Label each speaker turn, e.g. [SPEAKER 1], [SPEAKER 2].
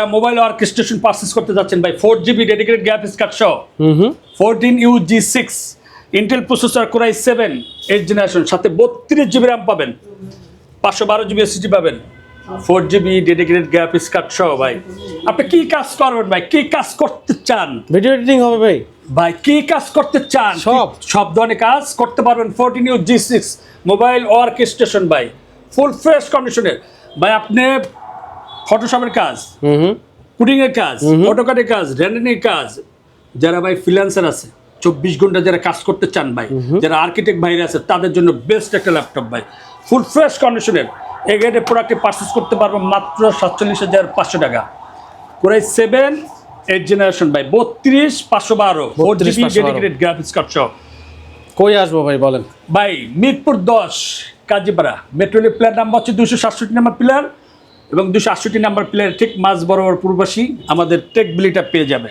[SPEAKER 1] Mobile orchestration purchase করতে যাচ্ছেন ভাই 4GB ডেডিকেটেড গ্রাফিক্স কার্ড সহ 14U G6 Intel processor Core i7 8th generation সাথে 32GB RAM পাবেন 512GB SSD পাবেন 4GB ডেডিকেটেড গ্রাফিক্স কার্ড সহ ভাই আপনি কি কাজ করবেন ভাই কি কাজ করতে চান
[SPEAKER 2] ভিডিও এডিটিং হবে ভাই
[SPEAKER 1] ভাই কি কাজ করতে চান সব ধরনের কাজ করতে পারবেন 14U G6 মোবাইল অর্কেস্ট্রেশন ভাই ফুল ফ্রেশ কন্ডিশনের ভাই আপনি ফটোশপের কাজ কোডিং এর কাজ অটোক্যাডের কাজ রেন্ডারিং এর কাজ যারা ভাই ফ্রিল্যান্সার আছে 24 ঘন্টা যারা কাজ করতে চান ভাই যারা আর্কিটেক্ট ভাইরা আছে তাদের জন্য বেস্ট একটা ল্যাপটপ ভাই ফুল ফ্রেশ কন্ডিশনের এই গ্রেডের প্রোডাক্টে পারচেজ করতে পারবেন মাত্র 47,500 টাকা Core i7 8th জেনারেশন ভাই 32512 4GB ডেডিকেটেড গ্রাফিক্স কার্ড সহ
[SPEAKER 2] কই আসবো ভাই বলেন
[SPEAKER 1] ভাই Mirpur 10 Kazipara metro rail plan number হচ্ছে 267 নম্বর পিলার এবং 268 নম্বর পিলার ঠিক মাঝ বরাবর পূর্ববাসী আমাদের টেক বিলিটা পেয়ে যাবে।